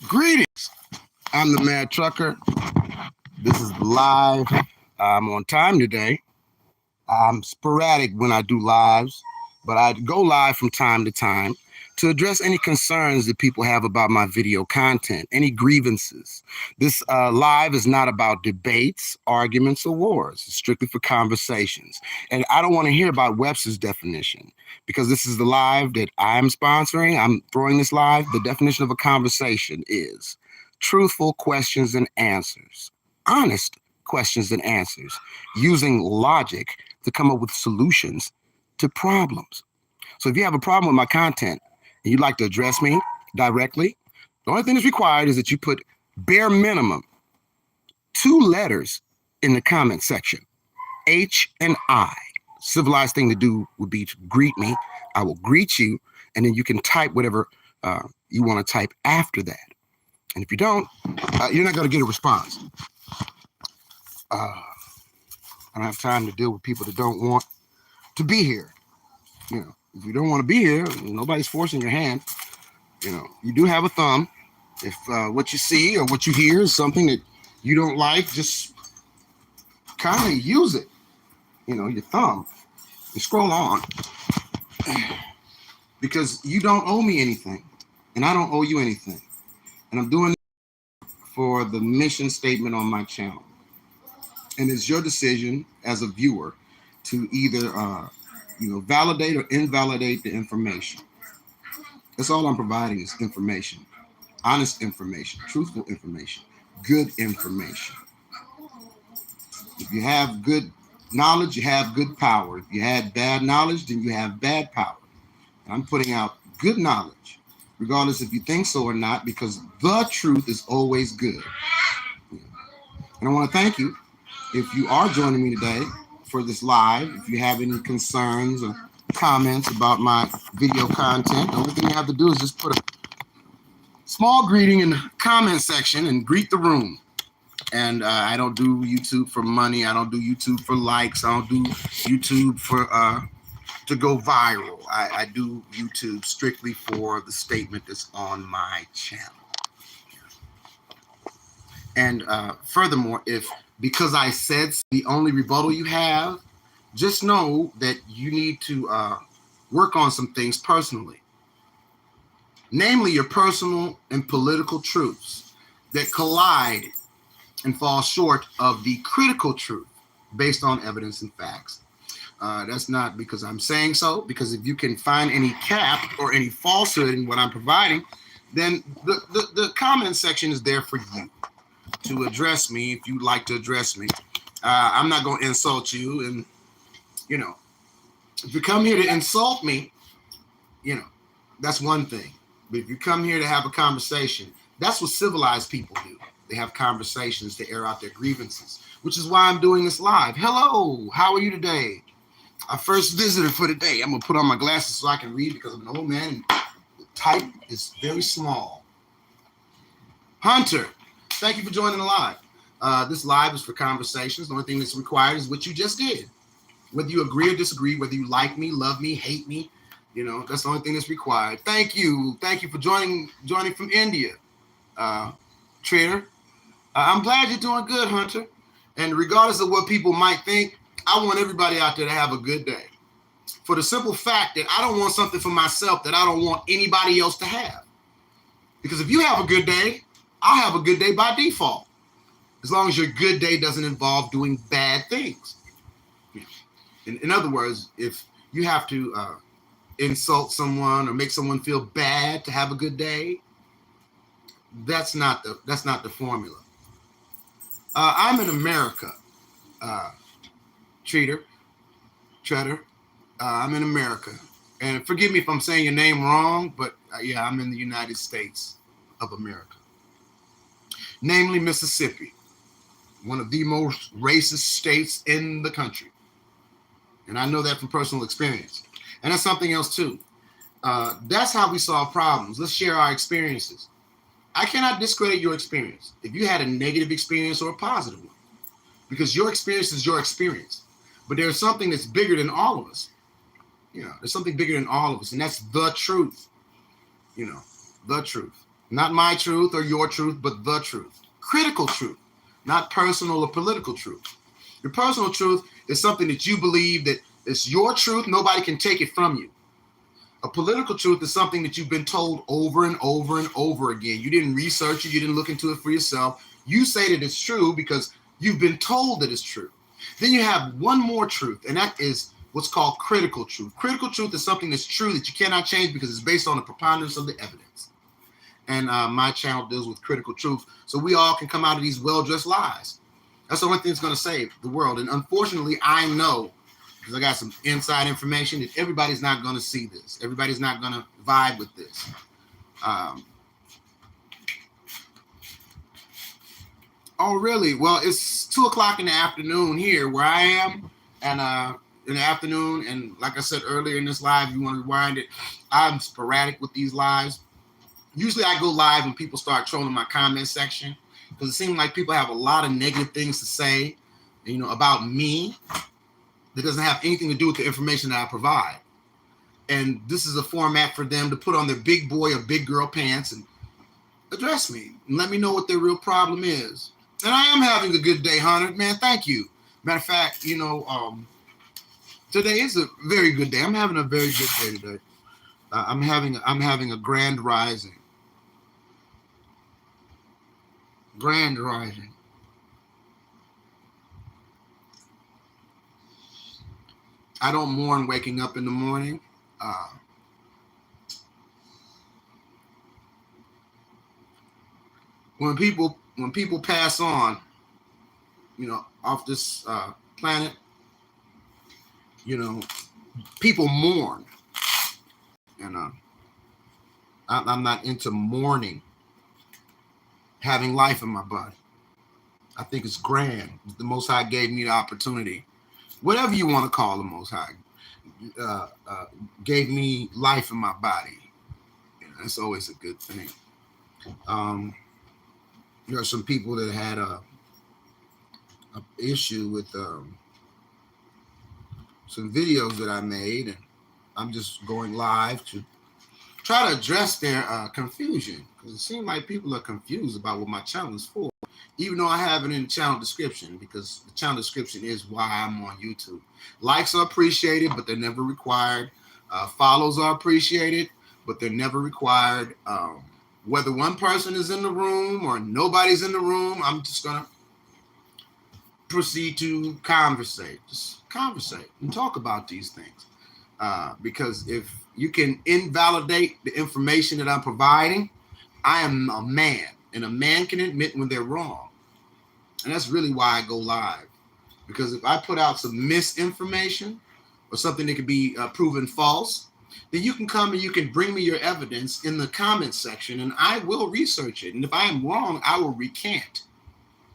Greetings. I'm the Mad Trucker. This is live. I'm on time today. I'm sporadic when I do lives, but I go live from time to time to address any concerns that people have about my video content, any grievances. This live is not about debates, arguments, or wars. It's strictly for conversations. And I don't want to hear about Webster's definition because this is the live that I'm sponsoring. I'm throwing this live. The definition of a conversation is truthful questions and answers, honest questions and answers, using logic to come up with solutions to problems. So if you have a problem with my content and you'd like to address me directly, the only thing that's required is that you put bare minimum 2 letters in the comment section, H and I. Civilized thing to do would be to greet me. I will greet you, and then you can type whatever you want to type after that. And if you don't, you're not going to get a response. I don't have time to deal with people that don't want to be here. You know, if you don't want to be here, nobody's forcing your hand. You know, you do have a thumb. If what you see or what you hear is something that you don't like, just kindly use it. You know, your thumb. You scroll on. Because you don't owe me anything. And I don't owe you anything. And I'm doing it for the mission statement on my channel. And it's your decision as a viewer to either validate or invalidate the information. That's all I'm providing is information, honest information, truthful information, good information. If you have good knowledge, you have good power. If you had bad knowledge, then you have bad power. And I'm putting out good knowledge, regardless if you think so or not, because the truth is always good. And I want to thank you if you are joining me today for this live. If you have any concerns or comments about my video content, the only thing you have to do is just put a small greeting in the comment section and greet the room. And I don't do YouTube for money. I don't do YouTube for likes. I don't do YouTube for to go viral. I do YouTube strictly for the statement that's on my channel. And furthermore, because I said the only rebuttal you have, just know that you need to work on some things personally. Namely, your personal and political truths that collide and fall short of the critical truth based on evidence and facts. That's not because I'm saying so, because if you can find any cap or any falsehood in what I'm providing, then the comment section is there for you to address me if you'd like to address me. I'm not going to insult you. And, you know, if you come here to insult me, you know, that's one thing. But if you come here to have a conversation, that's what civilized people do. They have conversations to air out their grievances, which is why I'm doing this live. Hello, how are you today? Our first visitor for today. I'm going to put on my glasses so I can read because I'm an old man and the type is very small. Hunter, thank you for joining the live. This live is for conversations. The only thing that's required is what you just did. Whether you agree or disagree, whether you like me, love me, hate me, you know, that's the only thing that's required. Thank you. Thank you for joining from India, Trader. I'm glad you're doing good, Hunter. And regardless of what people might think, I want everybody out there to have a good day. For the simple fact that I don't want something for myself that I don't want anybody else to have. Because if you have a good day, I'll have a good day by default. As long as your good day doesn't involve doing bad things. In other words, if you have to insult someone or make someone feel bad to have a good day, that's not the formula. I'm in America, Treader. I'm in America, and forgive me if I'm saying your name wrong, but yeah, I'm in the United States of America, namely Mississippi, one of the most racist states in the country, and I know that from personal experience. And that's something else too. That's how we solve problems. Let's share our experiences. I cannot discredit your experience if you had a negative experience or a positive one, because your experience is your experience. But there's something that's bigger than all of us. You know, there's something bigger than all of us, and that's the truth. You know, the truth. Not my truth or your truth, but the truth. Critical truth, not personal or political truth. Your personal truth is something that you believe that it's your truth. Nobody can take it from you. A political truth is something that you've been told over and over and over again. You didn't research it. You didn't look into it for yourself. You say that it's true because you've been told that it's true. Then you have one more truth, and that is what's called critical truth. Critical truth is something that's true that you cannot change because it's based on the preponderance of the evidence. And my channel deals with critical truth, so we all can come out of these well-dressed lies. That's the only thing that's going to save the world. And unfortunately, I know, because I got some inside information, that everybody's not going to see this. Everybody's not going to vibe with this. Oh, really? Well, it's 2 o'clock in the afternoon here where I am. And in the afternoon, and like I said earlier in this live, you want to rewind it, I'm sporadic with these lives. Usually I go live when people start trolling my comment section, because it seems like people have a lot of negative things to say, you know, about me that doesn't have anything to do with the information that I provide. And this is a format for them to put on their big boy or big girl pants and address me and let me know what their real problem is. And I am having a good day, Hunter. Man, thank you. Matter of fact, you know, today is a very good day. I'm having a very good day today. I'm having a grand rising. Grand rising. I don't mourn waking up in the morning. When people pass on, you know, off this planet, you know, people mourn, and I'm not into mourning having life in my body. I think it's grand. The Most High gave me the opportunity, whatever you want to call the Most High, gave me life in my body. You know, that's always a good thing. There are some people that had a issue with some videos that I made, and I'm just going live to try to address their confusion, because it seems like people are confused about what my channel is for, even though I have it in the channel description, because the channel description is why I'm on YouTube. Likes are appreciated, but they're never required. Follows are appreciated, but they're never required. Whether one person is in the room or nobody's in the room, I'm just going to proceed to conversate. Just conversate and talk about these things. Because if you can invalidate the information that I'm providing, I am a man, and a man can admit when they're wrong. And that's really why I go live. Because if I put out some misinformation or something that could be proven false, then you can come and you can bring me your evidence in the comment section, and I will research it. And if I am wrong, I will recant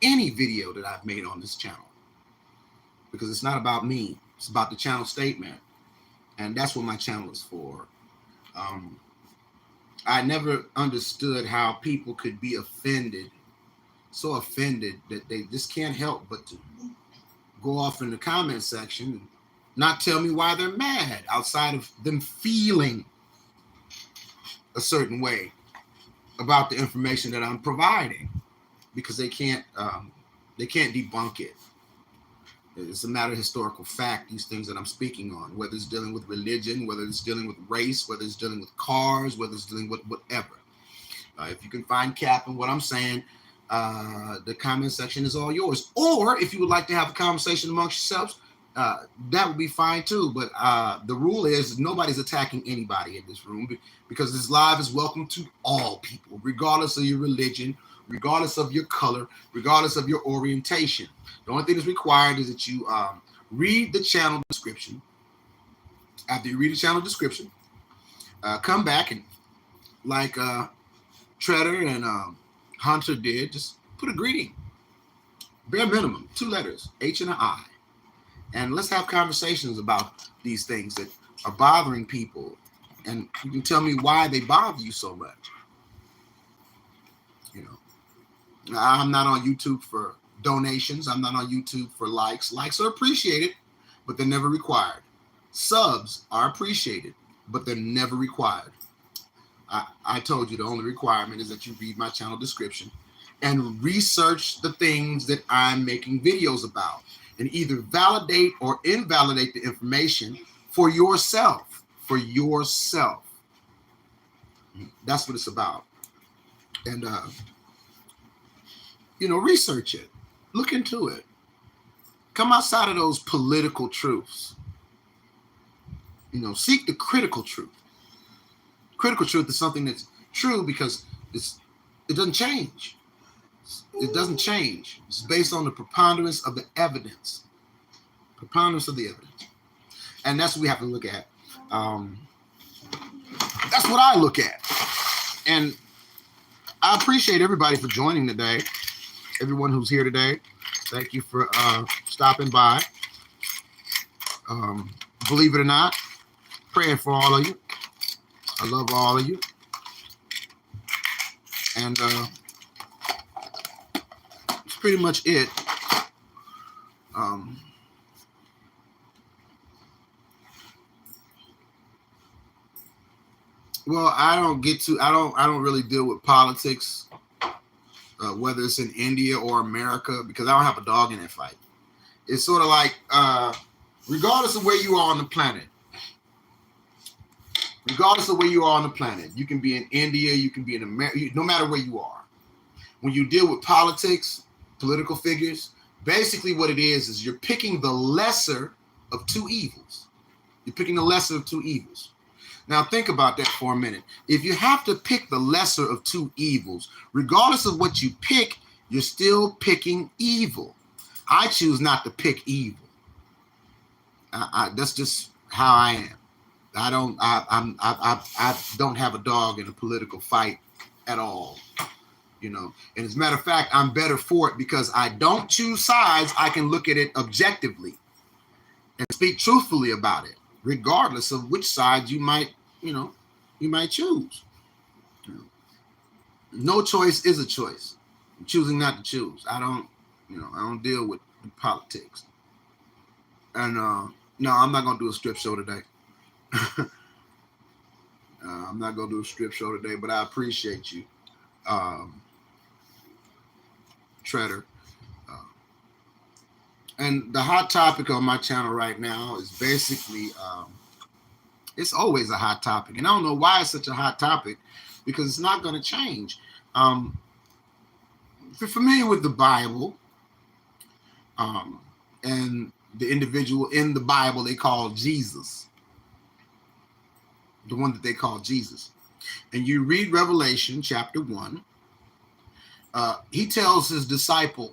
any video that I've made on this channel, because it's not about me. It's about the channel statement. And that's what my channel is for. I never understood how people could be offended, so offended that they just can't help but to go off in the comment section and not tell me why they're mad, outside of them feeling a certain way about the information that I'm providing, because they can't debunk it. It's a matter of historical fact, these things that I'm speaking on, whether it's dealing with religion, whether it's dealing with race, whether it's dealing with cars, whether it's dealing with whatever. If you can find cap in what I'm saying, the comment section is all yours. Or if you would like to have a conversation amongst yourselves, that would be fine too. But the rule is nobody's attacking anybody in this room, because this live is welcome to all people, regardless of your religion, regardless of your color, regardless of your orientation. The only thing that's required is that you read the channel description. After you read the channel description, come back and, like Treader and Hunter did, just put a greeting. Bare minimum, 2 letters, H and an I. And let's have conversations about these things that are bothering people. And you can tell me why they bother you so much. You know, I'm not on YouTube for donations. I'm not on YouTube for likes. Likes are appreciated, but they're never required. Subs are appreciated, but they're never required. I told you the only requirement is that you read my channel description and research the things that I'm making videos about and either validate or invalidate the information for yourself. For yourself. That's what it's about. And, research it. Look into it. Come outside of those political truths. Seek the critical truth. Critical truth is something that's true because it doesn't change. It doesn't change. It's based on the preponderance of the evidence. Preponderance of the evidence. And that's what we have to look at. That's what I look at. And I appreciate everybody for joining today. Everyone who's here today. Thank you for stopping by. Believe it or not, praying for all of you. I love all of you. And that's pretty much it. Well, I don't really deal with politics, whether it's in India or America, because I don't have a dog in that fight. It's sort of like, regardless of where you are on the planet, you can be in India, you can be in America, no matter where you are. When you deal with politics, political figures, basically what it is you're picking the lesser of two evils. You're picking the lesser of two evils. Now think about that for a minute. If you have to pick the lesser of two evils, regardless of what you pick, you're still picking evil. I choose not to pick evil. That's just how I am. I don't have a dog in a political fight at all. And as a matter of fact, I'm better for it because I don't choose sides. I can look at it objectively and speak truthfully about it, regardless of which side you might choose. No choice is a choice. I'm choosing not to choose. I don't deal with politics. And no, I'm not gonna do a strip show today. I'm not gonna do a strip show today, but I appreciate you, Treader. And the hot topic on my channel right now is basically, it's always a hot topic. And I don't know why it's such a hot topic, because it's not going to change. If you're familiar with the Bible, and the individual in the Bible they call Jesus, the one that they call Jesus, and you read Revelation chapter 1, he tells his disciple,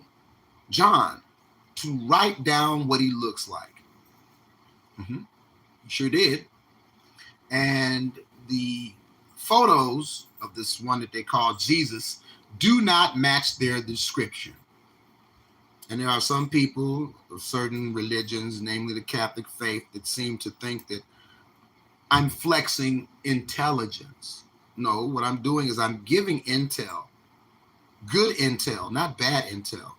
John, to write down what he looks like. He sure did. And the photos of this one that they call Jesus do not match their description. And there are some people of certain religions, namely the Catholic faith, that seem to think that I'm flexing intelligence. No, what I'm doing is I'm giving intel, good intel, not bad intel,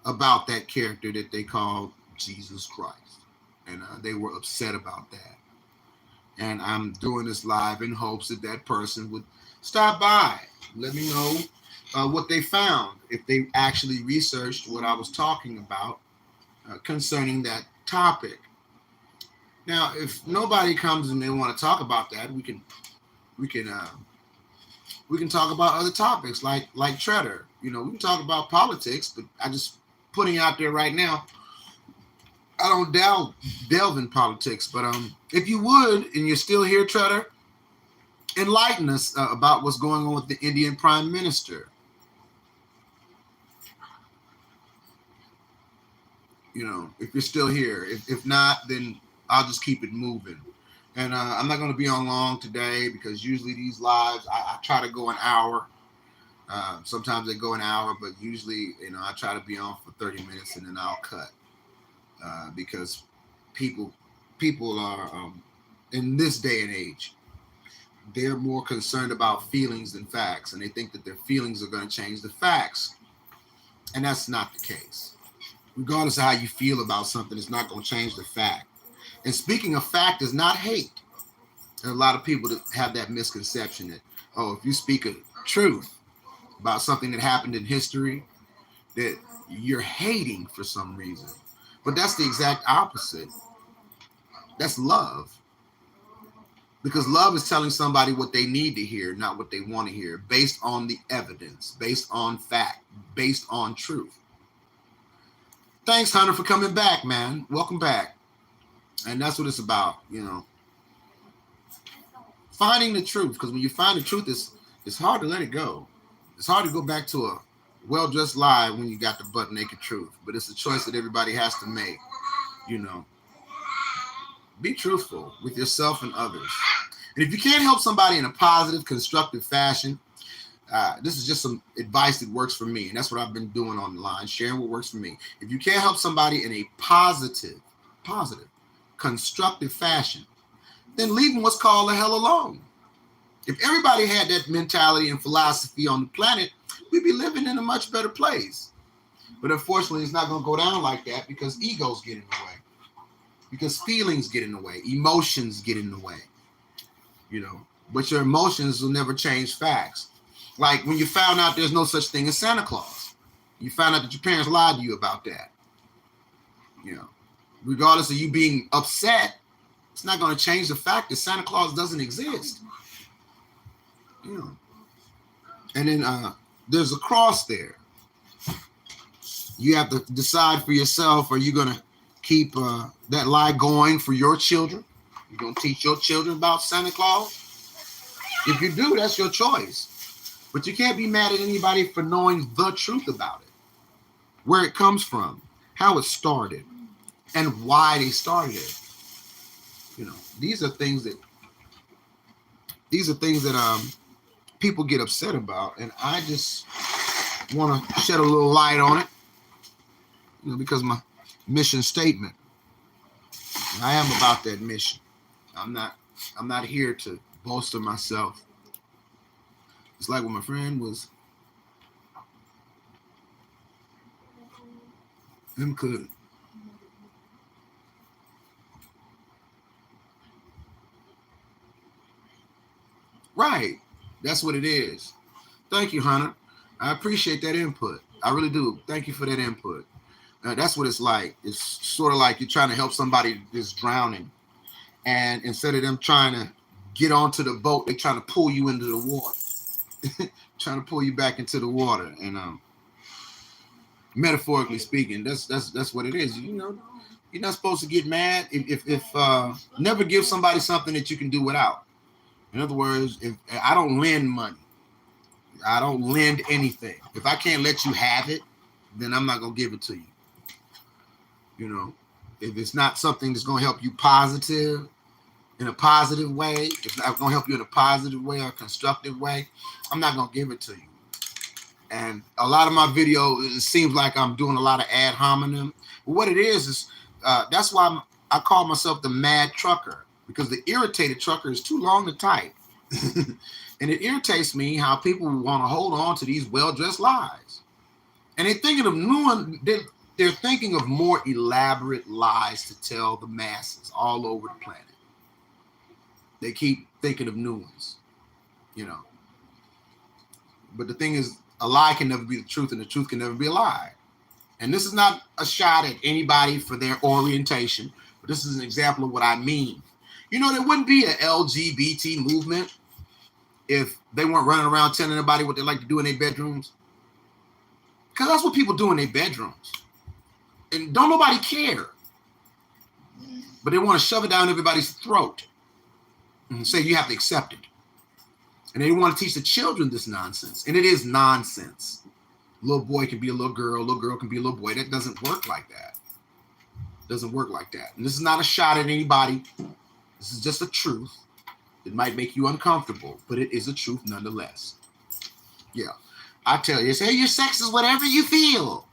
about that character that they call Jesus Christ. And they were upset about that. And I'm doing this live in hopes that that person would stop by, let me know what they found, if they actually researched what I was talking about concerning that topic. Now, if nobody comes and they want to talk about that, we can talk about other topics like Treader. We can talk about politics, but I just putting out there right now, I don't delve in politics. But if you would, and you're still here, Treader, enlighten us about what's going on with the Indian Prime Minister. If you're still here. If not, then I'll just keep it moving. And I'm not going to be on long today because usually these lives, I try to go an hour. Sometimes they go an hour, but usually, I try to be on for 30 minutes and then I'll cut. Because people are, in this day and age, they're more concerned about feelings than facts. And they think that their feelings are going to change the facts. And that's not the case. Regardless of how you feel about something, it's not going to change the fact. And speaking of fact is not hate. There are a lot of people that have that misconception that, oh, if you speak a truth about something that happened in history, that you're hating for some reason. But that's the exact opposite. That's love. Because love is telling somebody what they need to hear, not what they want to hear, based on the evidence, based on fact, based on truth. Thanks, Hunter, for coming back, man. Welcome back. And that's what it's about, you know. Finding the truth, because when you find the truth, it's hard to let it go. It's hard to go back to a well-dressed lie when you got the butt-naked truth. But it's a choice that everybody has to make, you know. Be truthful with yourself and others. And if you can't help somebody in a positive, constructive fashion, this is just some advice that works for me. And that's what I've been doing online, sharing what works for me. If you can't help somebody in a positive, constructive fashion, then leave them what's called the hell alone. If everybody had that mentality and philosophy on the planet, we'd be living in a much better place. But unfortunately, it's not going to go down like that because egos get in the way. Because feelings get in the way, emotions get in the way, you know. But your emotions will never change facts. Like when you found out there's no such thing as Santa Claus, you found out that your parents lied to you about that. You know, regardless of you being upset, it's not going to change the fact that Santa Claus doesn't exist. You know, and then there's a cross there. You have to decide for yourself: are you going to keep that lie going for your children? You're going to teach your children about Santa Claus? If you do, that's your choice. But you can't be mad at anybody for knowing the truth about it, where it comes from, how it started, and why they started it. You know, these are things that people get upset about, and I just want to shed a little light on it, you know, because my mission statement, I am about that mission. I'm not here to boast of myself. It's like when my friend was him could. Right. That's what it is. Thank you, Hunter. I appreciate that input. I really do. Thank you for that input. That's what it's like. It's sort of like you're trying to help somebody that's drowning. And instead of them trying to get onto the boat, they're trying to pull you into the water. Trying to pull you back into the water. And metaphorically speaking, that's what it is. You know, you're not supposed to get mad if never give somebody something that you can do without. In other words, if I don't lend money, I don't lend anything. If I can't let you have it, then I'm not going to give it to you. You know, if it's not something that's going to help you in a positive way, if it's not going to help you in a positive way or a constructive way, I'm not going to give it to you. And a lot of my video, it seems like I'm doing a lot of ad hominem. But what it is that's why I call myself the mad trucker, because the irritated trucker is too long to type. And it irritates me how people want to hold on to these well-dressed lies. And they're thinking of they're thinking of more elaborate lies to tell the masses all over the planet. They keep thinking of new ones, you know. But the thing is, a lie can never be the truth, and the truth can never be a lie. And this is not a shot at anybody for their orientation, but this is an example of what I mean. You know, there wouldn't be an LGBT movement if they weren't running around telling everybody what they like to do in their bedrooms. Because that's what people do in their bedrooms. And don't nobody care. But they want to shove it down everybody's throat and say you have to accept it. And they want to teach the children this nonsense. And it is nonsense. A little boy can be a little girl can be a little boy. That doesn't work like that. It doesn't work like that. And this is not a shot at anybody. This is just a truth. It might make you uncomfortable, but it is a truth nonetheless. Yeah. I tell you, say your sex is whatever you feel.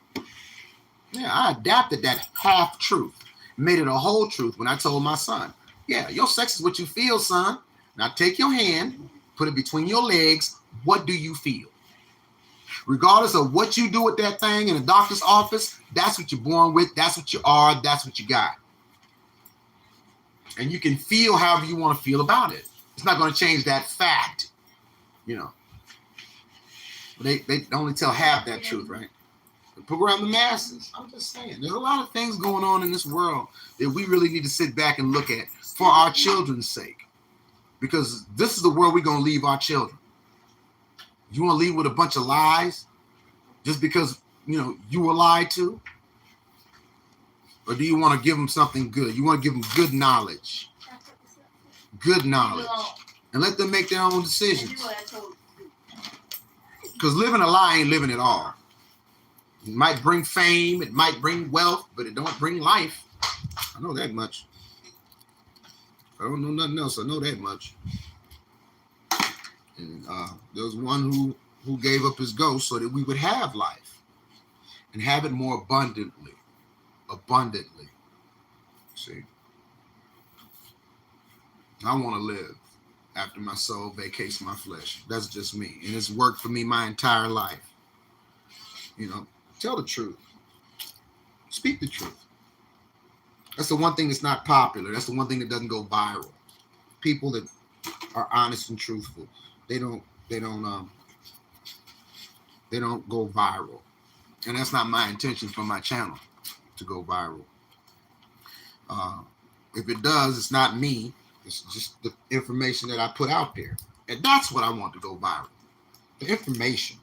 Yeah, I adapted that half truth, made it a whole truth when I told my son, yeah, your sex is what you feel, son. Now take your hand, put it between your legs. What do you feel? Regardless of what you do with that thing in a doctor's office, that's what you're born with. That's what you are. That's what you got. And you can feel however you want to feel about it. It's not going to change that fact, you know. They only tell half that truth, right? They program the masses. I'm just saying, there's a lot of things going on in this world that we really need to sit back and look at for our children's sake, because this is the world we're going to leave our children. You want to leave with a bunch of lies just because, you know, you were lied to? Or do you want to give them something good? You want to give them good knowledge. Good knowledge. And let them make their own decisions. Because living a lie ain't living at all. It might bring fame, it might bring wealth, but it don't bring life. I know that much. I don't know nothing else. I know that much. And there was one who gave up his ghost so that we would have life and have it more abundantly. Abundantly. See? I want to live after my soul vacates my flesh. That's just me. And it's worked for me my entire life. You know, tell the truth. Speak the truth. That's the one thing that's not popular. That's the one thing that doesn't go viral. People that are honest and truthful, they don't go viral. And that's not my intention for my channel, to go viral. If it does, it's not me. It's just the information that I put out there. And that's what I want to go viral. The information.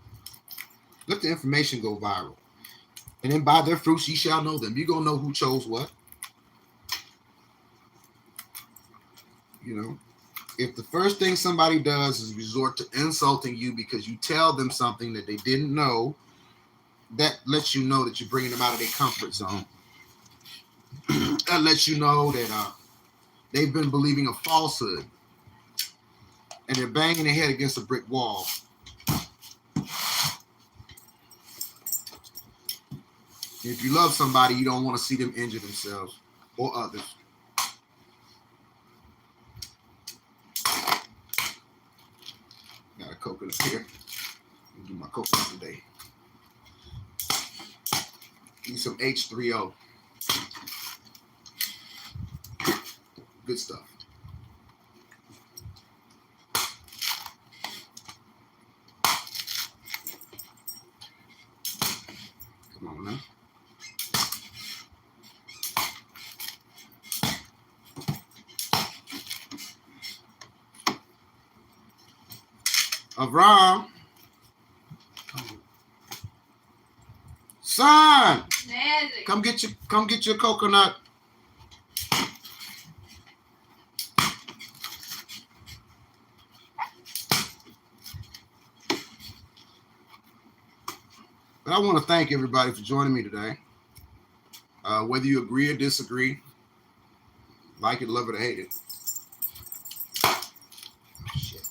Let the information go viral. And then by their fruits ye shall know them. You're going to know who chose what. You know, if the first thing somebody does is resort to insulting you because you tell them something that they didn't know, that lets you know that you're bringing them out of their comfort zone. That lets you know that they've been believing a falsehood and they're banging their head against a brick wall. If you love somebody, you don't want to see them injure themselves or others. Got a coconut here. I'll do my coconut today. Need some H3O. Good stuff. Come on now. Avram. Son, come get your coconut. But I want to thank everybody for joining me today. Whether you agree or disagree, like it, love it, or hate it. Shit.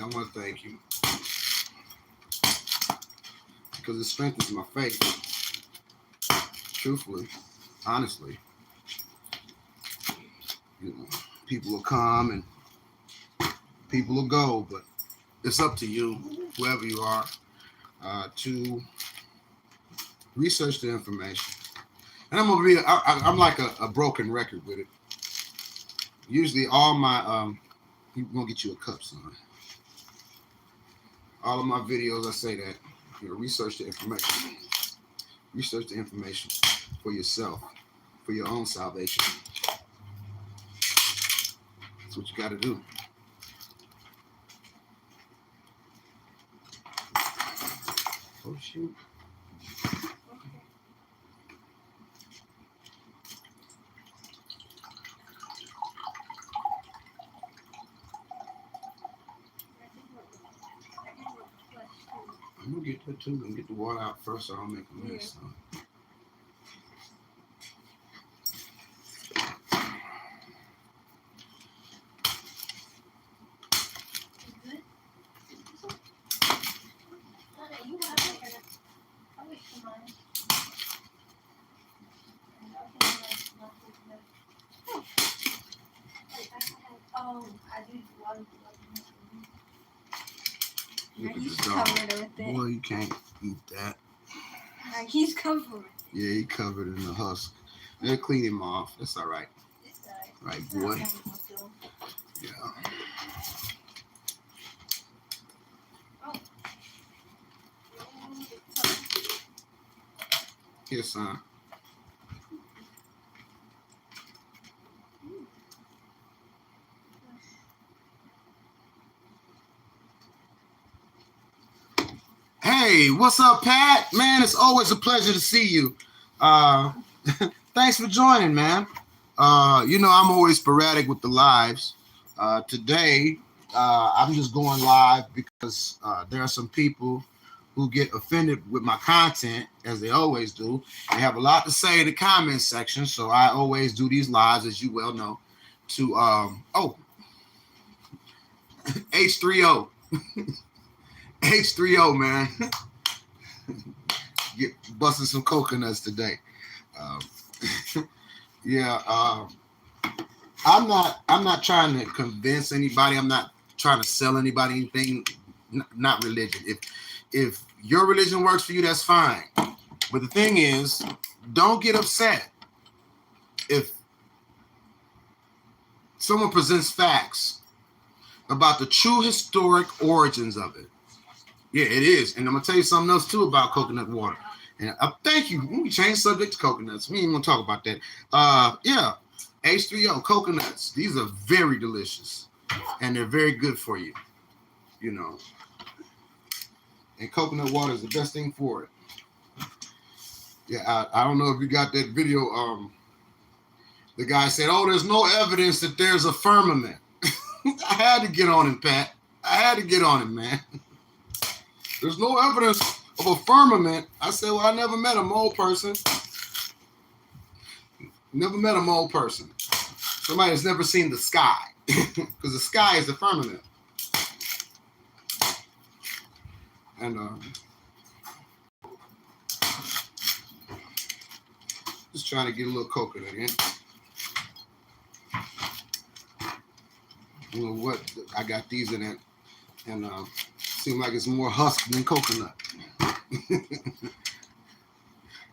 I want to thank you because it strengthens my faith. Truthfully, honestly, you know, people will come and people will go, but it's up to you, whoever you are, to research the information. And I'm like a broken record with it. Usually, all my people gonna get you a cup, son. All of my videos, I say that, you know, research the information. Research the information for yourself, for your own salvation. That's what you got to do. Oh, shoot. I'm gonna get that too and get the water out first so I don't make a mess. Yeah. Oh, I do water. Look at this dog. Boy, you can't eat that. I He's covered. Yeah, he covered in the husk. They'll clean him off. That's all right. Right, boy. Yeah. Here, son. Hey, what's up, Pat? Man, it's always a pleasure to see you. Thanks for joining, man. I'm always sporadic with the lives. Today, I'm just going live because there are some people who get offended with my content, as they always do. They have a lot to say in the comment section, so I always do these lives, as you well know, to H3O. H3O, man. Get busting some coconuts today. I'm not trying to convince anybody. I'm not trying to sell anybody anything. Not religion. If your religion works for you, that's fine. But the thing is, don't get upset if someone presents facts about the true historic origins of it. Yeah, it is. And I'm going to tell you something else, too, about coconut water. And thank you. We change subject to coconuts. We ain't going to talk about that. H3O, coconuts. These are very delicious. And they're very good for you. You know. And coconut water is the best thing for it. Yeah, I don't know if you got that video. The guy said, there's no evidence that there's a firmament. I had to get on him, Pat. I had to get on him, man. There's no evidence of a firmament. I said, well, I never met a mole person. Never met a mole person. Somebody that's never seen the sky. Because the sky is the firmament. And just trying to get a little coconut in. You know what? I got these in it. And seems like it's more husk than coconut.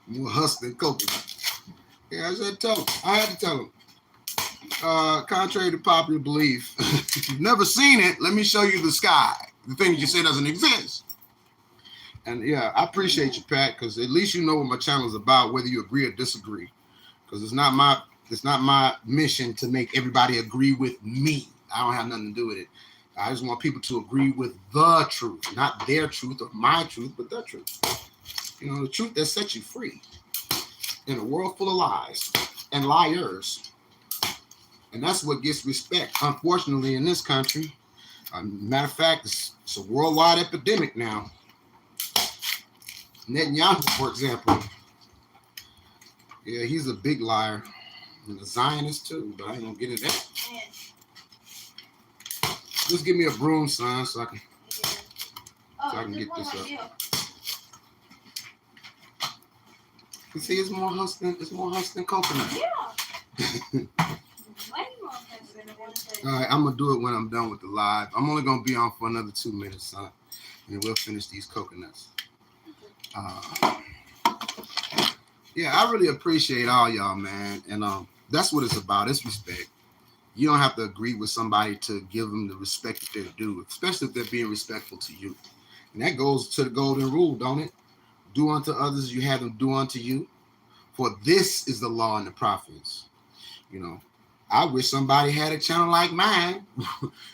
More husk than coconut. Yeah, I had to tell him. Contrary to popular belief, if you've never seen it, let me show you the sky. The thing that you say doesn't exist. And yeah, I appreciate you, Pat, because at least you know what my channel is about, whether you agree or disagree. Because it's not my mission to make everybody agree with me. I don't have nothing to do with it. I just want people to agree with the truth, not their truth or my truth, but the truth. You know, the truth that sets you free in a world full of lies and liars. And that's what gets respect, unfortunately, in this country. Matter of fact, it's a worldwide epidemic now. Netanyahu, for example. Yeah, he's a big liar and a Zionist too, but I ain't gonna get into that. Just give me a broom, son, so I can get this up. You see, it's more husk than coconut. Yeah. All right, I'm gonna do it when I'm done with the live. I'm only gonna be on for another 2 minutes, son, and we'll finish these coconuts. Yeah, I really appreciate all y'all, man, and that's what it's about. It's respect. You don't have to agree with somebody to give them the respect that they're due, especially if they're being respectful to you. And that goes to the golden rule, don't it? Do unto others as you have them do unto you. For this is the law and the prophets. You know, I wish somebody had a channel like mine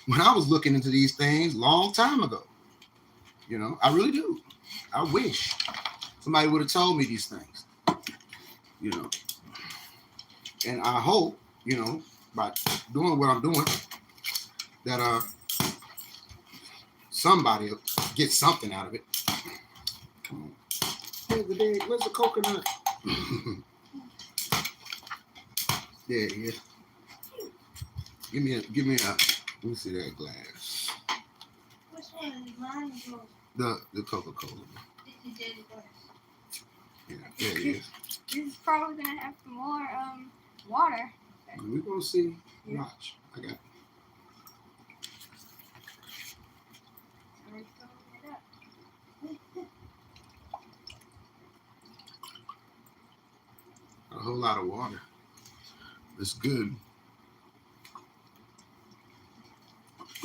when I was looking into these things long time ago. You know, I really do. I wish somebody would have told me these things. You know, and I hope, you know, by doing what I'm doing, that somebody will get something out of it. Come on. Where's the coconut? Yeah, yeah. Give me a let me see that glass. Which one is mine or yours? The Coca-Cola. Yeah, there it is. This is probably gonna have more water. We're gonna see. Watch. I got it. whole lot of water. It's good.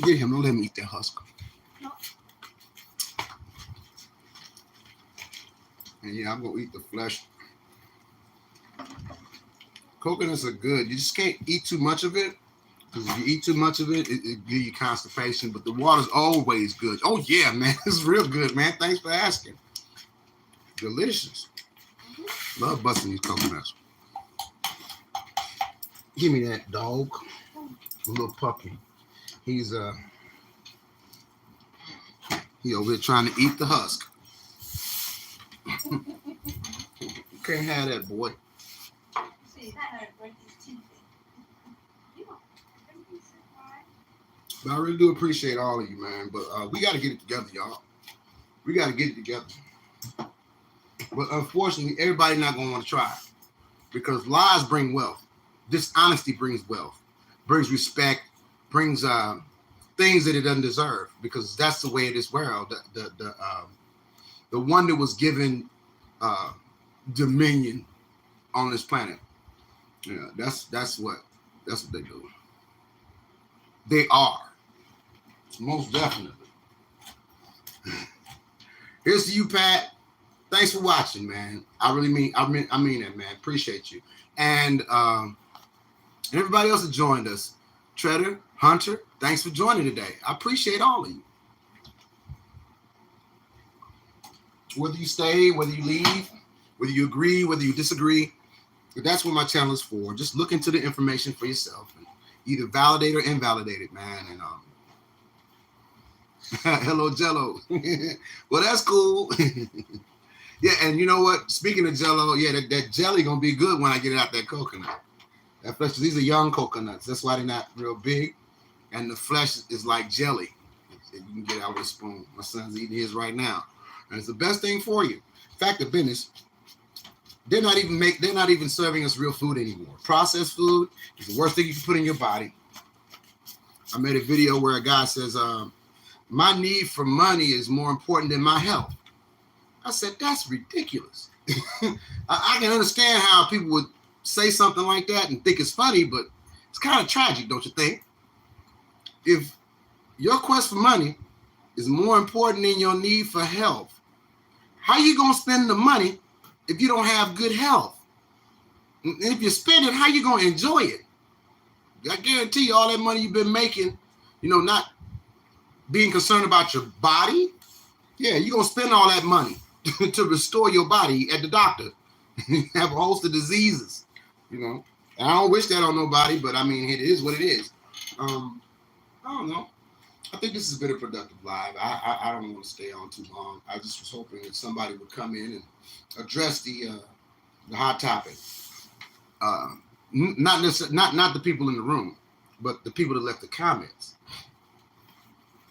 Get him. Don't let him eat that husk. No. And yeah, I'm gonna eat the flesh. Coconuts are good. You just can't eat too much of it, because if you eat too much of it, it gives you constipation. But the water's always good. Oh yeah, man, it's real good, man. Thanks for asking. Delicious. Love busting these coconuts. Give me that dog, the little puppy. He over here trying to eat the husk. You can't have that, boy. But I really do appreciate all of you, man. But we got to get it together, y'all. We got to get it together. But unfortunately, everybody not going to want to try it, because lies bring wealth. Dishonesty brings wealth, brings respect, brings things that it doesn't deserve, because that's the way of this world. The one that was given dominion on this planet. Yeah, that's what they do. They are. Most definitely. Here's to you, Pat. Thanks for watching, man. I mean that, man. Appreciate you. And everybody else that joined us. Treader, Hunter, thanks for joining today. I appreciate all of you. Whether you stay, whether you leave, whether you agree, whether you disagree, that's what my channel is for. Just look into the information for yourself and either validate or invalidate it, man. And hello, Jello. Well, that's cool. Yeah, and you know what? Speaking of Jello, yeah, that jelly gonna be good when I get it out that coconut. That flesh, these are young coconuts. That's why they're not real big, and the flesh is like jelly. You can get it out with a spoon. My son's eating his right now, and it's the best thing for you. Fact of business, they're not even serving us real food anymore. Processed food is the worst thing you can put in your body. I made a video where a guy says, my need for money is more important than my health. I said, that's ridiculous. I can understand how people would say something like that and think it's funny, but it's kind of tragic, don't you think? If your quest for money is more important than your need for health, how you going to spend the money if you don't have good health? And if you spend it, how you going to enjoy it? I guarantee you all that money you've been making, not being concerned about your body. Yeah, you're going to spend all that money to restore your body at the doctor. Have a host of diseases, And I don't wish that on nobody, but I mean, it is what it is. I don't know. I think this has been a productive live. I don't want to stay on too long. I just was hoping that somebody would come in and address the hot topic. Not the people in the room, but the people that left the comments.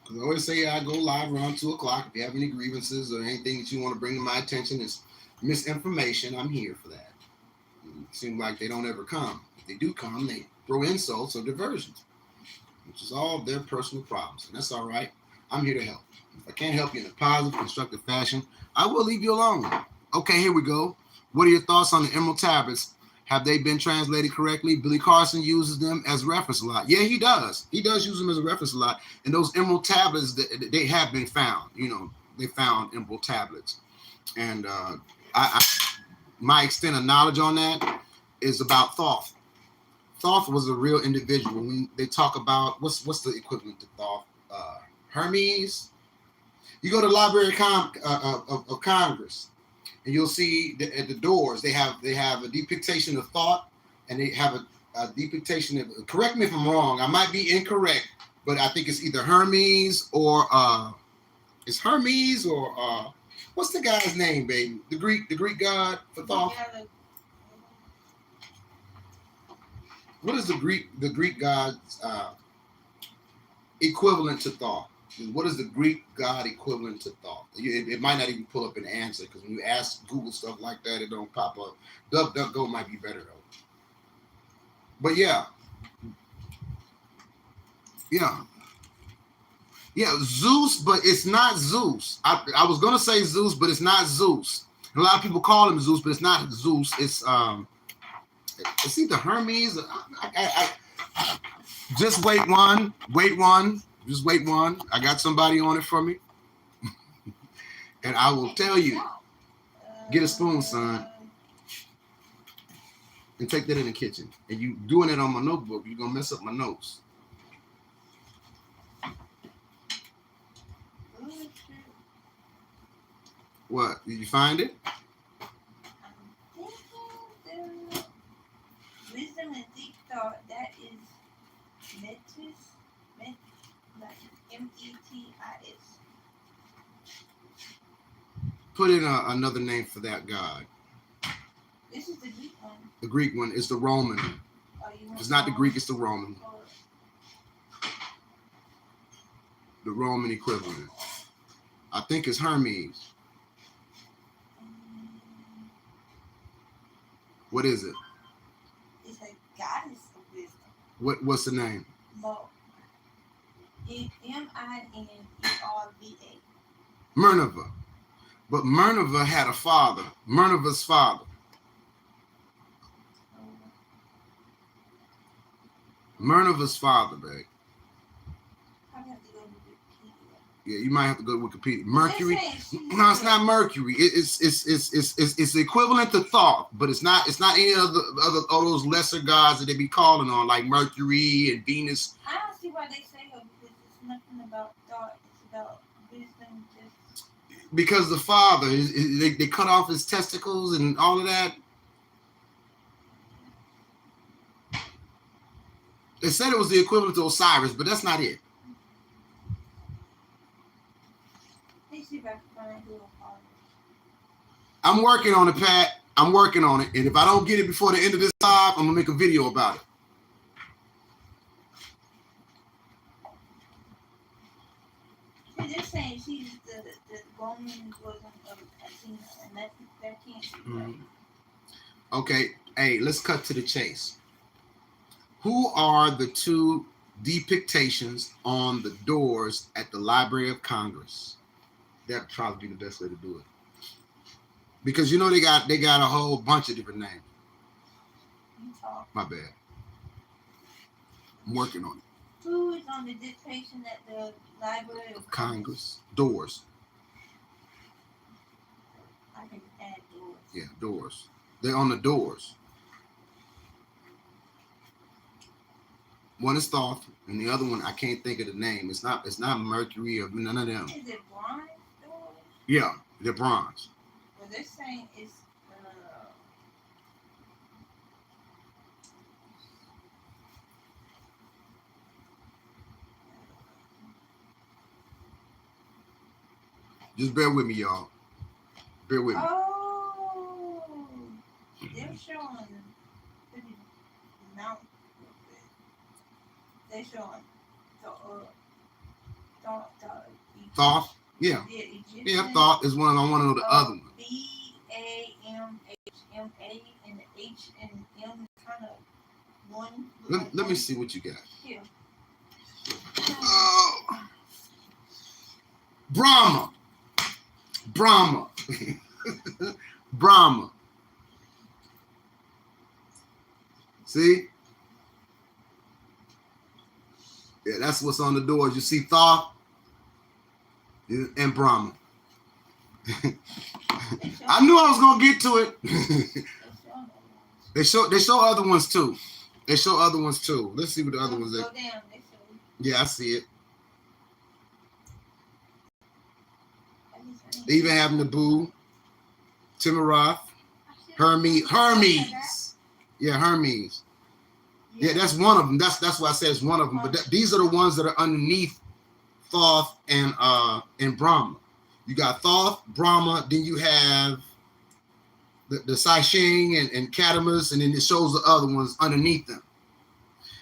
Because I always say I go live around 2:00. If you have any grievances or anything that you want to bring to my attention is misinformation, I'm here for that. It seems like they don't ever come. If they do come, they throw insults or diversions, which is all their personal problems. And that's all right. I'm here to help. If I can't help you in a positive, constructive fashion, I will leave you alone. Okay, here we go. What are your thoughts on the Emerald Tablets? Have they been translated correctly? Billy Carson uses them as reference a lot. Yeah, he does. He does use them as a reference a lot. And those Emerald Tablets, they have been found. They found Emerald Tablets. And my extent of knowledge on that is about Thoth. Thoth was a real individual. When they talk about, what's the equivalent to Thoth? Hermes. You go to the Library of Congress, and you'll see that at the doors they have a depiction of Thoth, and they have a depiction of. Correct me if I'm wrong. I might be incorrect, but I think it's either Hermes or it's Hermes or what's the guy's name, baby? The Greek god for Thoth. What is the Greek god's equivalent to Thoth? What is the Greek god equivalent to Thoth? It might not even pull up an answer, because when you ask Google stuff like that, it don't pop up. DuckDuckGo might be better though. But yeah, Zeus, but it's not Zeus. I was gonna say Zeus, but it's not Zeus. A lot of people call him Zeus, but it's not Zeus. It's It's either Hermes or just wait one. Just wait one. I got somebody on it for me. And I will tell you, get a spoon, son, and take that in the kitchen. And you doing it on my notebook, you're going to mess up my notes. What? Did you find it? Wisdom and deep thought, that is Metis, like Metis. Put in another name for that god. This is the Greek one. The Greek one is the Roman. If it's not the Greek, it's the Roman. The Roman equivalent. I think it's Hermes. What is it? It's a goddess of wisdom. What's the name? Minerva. Minerva. But Minerva had a father. Minerva's father. Minerva's father, babe. I have to go to Wikipedia. Yeah, you might have to go to Wikipedia. Mercury. No, it's not Mercury. It's the equivalent to Thoth, but it's not any other all those lesser gods that they be calling on, like Mercury and Venus. I don't see why they say her because it's nothing about thought. It's about wisdom. Because the father, they cut off his testicles and all of that. They said it was the equivalent to Osiris, but that's not it. Let's see if I can find who her father is. I'm working on it, Pat. I'm working on it. And if I don't get it before the end of this live, I'm going to make a video about it. See, they're saying she's the Roman bosom of Athena, and that can't be right. Okay. Hey, let's cut to the chase. Who are the two depictions on the doors at the Library of Congress? That would probably be the best way to do it. Because you know they got a whole bunch of different names. My bad. I'm working on it. Who is on the dictation at the Library of Congress? Doors. I can add doors. Yeah, doors. They're on the doors. One is Thoth, and the other one I can't think of the name. It's not Mercury or none of them. Is it bronze doors? Yeah, they're bronze. Well, they're saying it's Just bear with me, y'all. Bear with me. oh, they're showing the mount. They're showing Thoth? Yeah. Yeah, Thoth is one. I want to know the other one. BAMHMA and the H and M kind of one. Let me see what you got. Here. Oh. Brahma. Brahma. See? Yeah, that's what's on the doors. You see Thoth and Brahma. I knew I was gonna get to it. They show other ones too. Let's see what the other ones are. Yeah, I see it. They even have Nabu, Timaroth, Hermes. Yeah, Hermes. Yeah, that's one of them. That's why I said it's one of them. But these are the ones that are underneath Thoth and Brahma. You got Thoth, Brahma, then you have the Saishing and Catamus, and then it shows the other ones underneath them.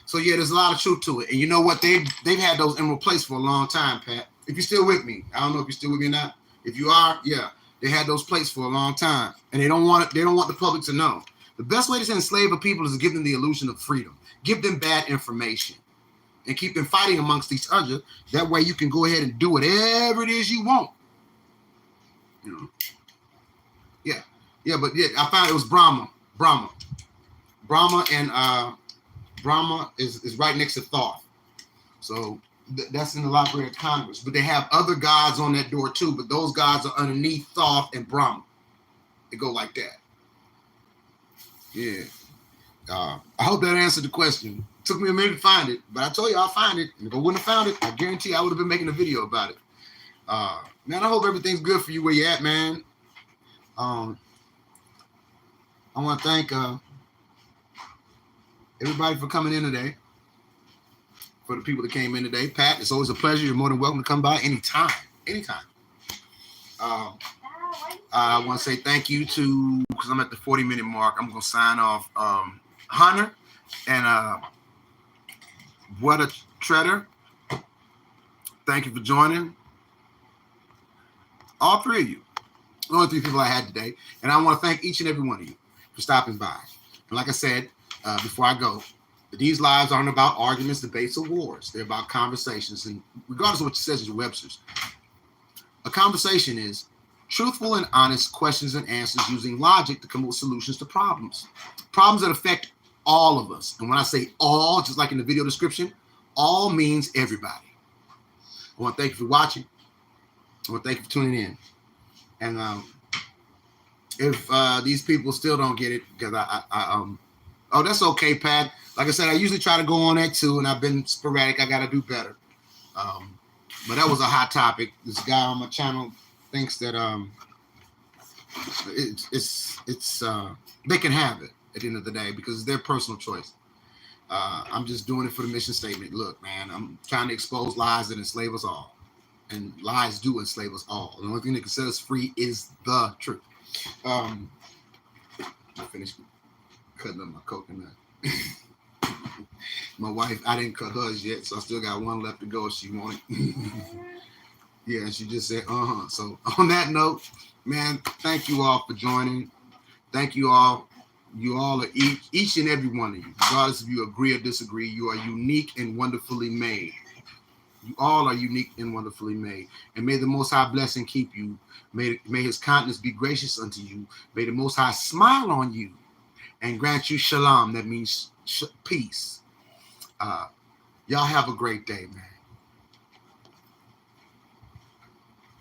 So yeah, there's a lot of truth to it. And you know what? They've had those emerald plates for a long time, Pat. If you're still with me, I don't know if you're still with me or not. If you are, yeah, they had those plates for a long time, and they don't want it. They don't want the public to know. The best way to enslave a people is to give them the illusion of freedom. Give them bad information and keep them fighting amongst each other. That way you can go ahead and do whatever it is you want. You know. Yeah, but yeah, I found it was Brahma. Brahma is right next to Thoth. So that's in the Library of Congress. But they have other gods on that door too. But those gods are underneath Thoth and Brahma. They go like that. Yeah. I hope that answered the question. It took me a minute to find it, but I told you I'll find it. And if I wouldn't have found it, I guarantee I would have been making a video about it. Man, I hope everything's good for you where you're at, man. I want to thank everybody for coming in today. For the people that came in today. Pat, it's always a pleasure. You're more than welcome to come by anytime. Anytime. I want to say thank you to, because I'm at the 40-minute mark, I'm going to sign off. Hunter and What a Treader. Thank you for joining. All three of you. The only three people I had today. And I want to thank each and every one of you for stopping by. And like I said, before I go, these lives aren't about arguments, debates, or wars. They're about conversations. And regardless of what it says in Webster's, a conversation is truthful and honest questions and answers using logic to come up with solutions to problems. Problems that affect all of us. And when I say all, just like in the video description, all means everybody. I want to thank you for watching. I want to thank you for tuning in. And if these people still don't get it, because oh, that's okay, Pat. Like I said, I usually try to go on that too, and I've been sporadic. I got to do better. But that was a hot topic. This guy on my channel thinks that it's they can have it at the end of the day because it's their personal choice. I'm just doing it for the mission statement. Look, man, I'm trying to expose lies that enslave us all. And lies do enslave us all. The only thing that can set us free is the truth. I finished cutting up my coconut. My wife, I didn't cut hers yet, so I still got one left to go if she wanted. Yeah, she just said, So on that note, man, thank you all for joining. Thank you all. You all are each and every one of you, regardless if you agree or disagree, you are unique and wonderfully made. You all are unique and wonderfully made. And may the Most High bless and keep you. May his countenance be gracious unto you. May the Most High smile on you and grant you shalom. That means peace. Y'all have a great day, man.